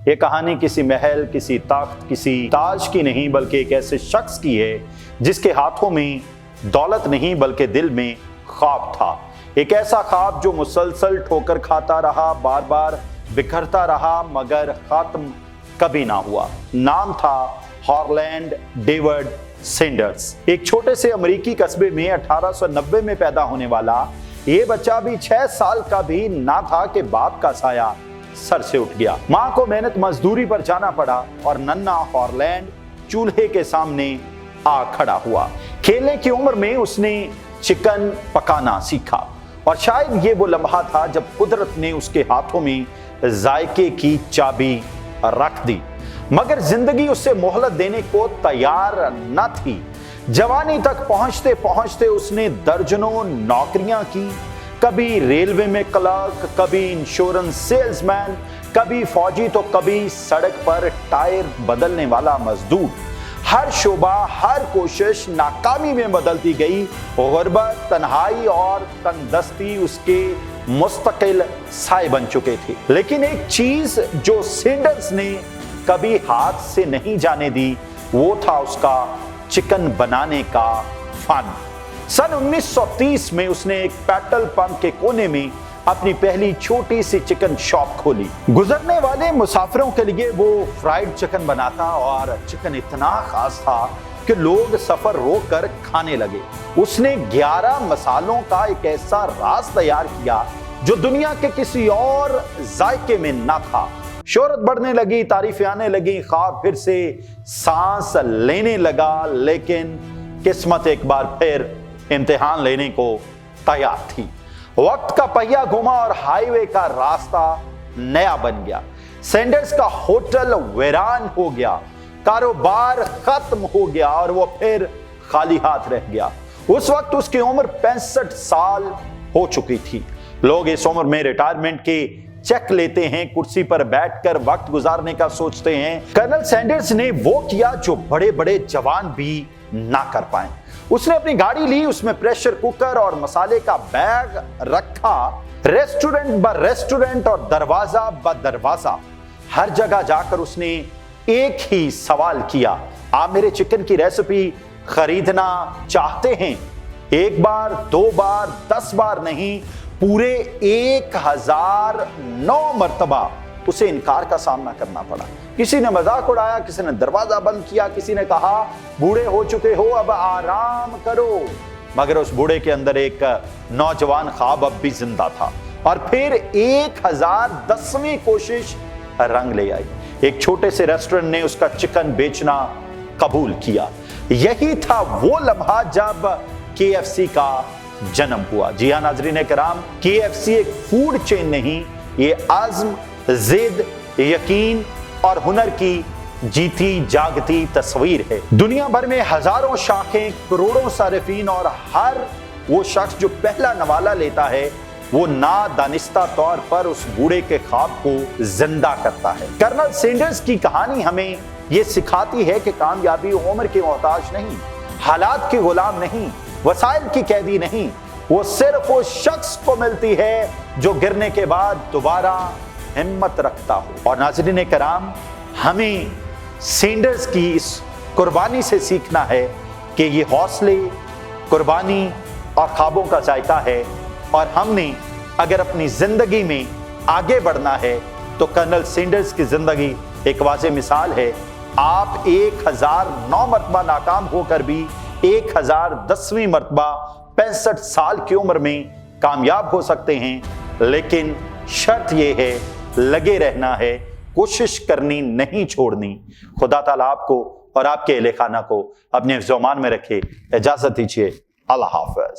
یہ کہانی کسی محل، کسی تخت، کسی تاج کی نہیں، بلکہ ایک ایسے شخص کی ہے جس کے ہاتھوں میں دولت نہیں بلکہ دل میں خواب تھا۔ ایک ایسا خواب جو مسلسل ٹھوکر کھاتا رہا، بار بار بکھرتا رہا، مگر ختم کبھی نہ ہوا۔ نام تھا ہارلینڈ ڈیوڈ سینڈرز۔ ایک چھوٹے سے امریکی قصبے میں 1890 میں پیدا ہونے والا یہ بچہ بھی 6 سال کا بھی نہ تھا کہ باپ کا سایہ سر سے اٹھ گیا۔ ماں کو محنت مزدوری پر جانا پڑا اور ننھا ہارلینڈ چولہے کے سامنے آ کھڑا ہوا۔ کھیلنے کی عمر میں اس نے چکن پکانا سیکھا، اور شاید یہ وہ لمحہ تھا جب قدرت نے اس کے ہاتھوں میں ذائقے کی چابی رکھ دی، مگر زندگی اس سے مہلت دینے کو تیار نہ تھی۔ جوانی تک پہنچتے پہنچتے اس نے درجنوں نوکریاں کی، کبھی ریلوے میں کلرک، کبھی انشورنس سیلز مین، کبھی فوجی تو کبھی سڑک پر ٹائر بدلنے والا مزدور۔ ہر شعبہ، ہر کوشش ناکامی میں بدلتی گئی۔ غربت، تنہائی اور تندرستی اس کے مستقل سائے بن چکے تھے، لیکن ایک چیز جو سینڈرز نے کبھی ہاتھ سے نہیں جانے دی وہ تھا اس کا چکن بنانے کا فن۔ سن 1930 میں اس نے ایک پیٹرول پمپ کے کونے میں اپنی پہلی چھوٹی سی چکن شاپ کھولی۔ گزرنے والے مسافروں کے لیے وہ فرائیڈ چکن بناتا، اور چکن اتنا خاص تھا کہ لوگ سفر روک کر کھانے لگے۔ اس نے 11 مسالوں کا ایک ایسا راز تیار کیا جو دنیا کے کسی اور ذائقے میں نہ تھا۔ شہرت بڑھنے لگی، تعریفیں آنے لگی، خواب پھر سے سانس لینے لگا، لیکن قسمت ایک بار پھر امتحان لینے کو تیار تھی۔ وقت کا پہیہ گھوما اور ہائی وے کا راستہ نیا بن گیا۔ سینڈرز کا ہوٹل ویران ہو گیا، کاروبار ختم ہو گیا اور وہ پھر خالی ہاتھ رہ گیا۔ اس وقت اس کی عمر 65 سال ہو چکی تھی۔ لوگ اس عمر میں ریٹائرمنٹ کے چیک لیتے ہیں، کرسی پر بیٹھ کر وقت گزارنے کا سوچتے ہیں۔ کرنل سینڈرز نے وہ کیا جو بڑے بڑے جوان بھی نہ کر پائیں۔ اس نے اپنی گاڑی لی، اس میں پریشر کوکر اور مسالے کا بیگ رکھا، ریسٹورنٹ ب ریسٹورنٹ اور دروازہ ب دروازہ ہر جگہ جا کر اس نے ایک ہی سوال کیا: آپ میرے چکن کی ریسیپی خریدنا چاہتے ہیں؟ 1 بار، 2 بار، 10 بار نہیں، پورے 1009 مرتبہ اسے انکار کا سامنا کرنا پڑا۔ کسی نے مذاق اڑایا، کسی نے دروازہ بند کیا، کسی نے کہا بوڑھے ہو چکے ہو اب آرام کرو، مگر اس بوڑھے کے اندر ایک نوجوان خواب اب بھی زندہ تھا۔ اور پھر 1010ویں کوشش رنگ لے آئی۔ ایک چھوٹے سے ریسٹورنٹ نے اس کا چکن بیچنا قبول کیا۔ یہی تھا وہ لمحہ جب KFC کا جنم ہوا۔ جی ہاں ناظرین کرام، KFC ایک فوڈ چین نہیں، یہ عزم، ضد، یقین اور ہنر کی جیتی جاگتی تصویر ہے۔ دنیا بھر میں ہزاروں شاخیں، کروڑوں صارفین، اور ہر وہ شخص جو پہلا نوالا لیتا ہے وہ نادانستہ طور پر اس بوڑھے کے خواب کو زندہ کرتا ہے۔ کرنل سینڈرز کی کہانی ہمیں یہ سکھاتی ہے کہ کامیابی عمر کے محتاج نہیں، حالات کی غلام نہیں، وسائل کی قیدی نہیں، وہ صرف اس شخص کو ملتی ہے جو گرنے کے بعد دوبارہ ہمت رکھتا ہو۔ اور ناظرین کرام، ہمیں سینڈرز کی اس قربانی سے سیکھنا ہے کہ یہ حوصلے، قربانی اور خوابوں کا ذائقہ ہے، اور ہم نے اگر اپنی زندگی میں آگے بڑھنا ہے تو کرنل سینڈرز کی زندگی ایک واضح مثال ہے۔ آپ 1009 مرتبہ ناکام ہو کر بھی 1010ویں مرتبہ 65 سال کی عمر میں کامیاب ہو سکتے ہیں، لیکن شرط یہ ہے لگے رہنا ہے، کوشش کرنی نہیں چھوڑنی۔ خدا تعالیٰ آپ کو اور آپ کے اہل خانہ کو اپنے حفظ و امان میں رکھے۔ اجازت دیجیے، اللہ حافظ۔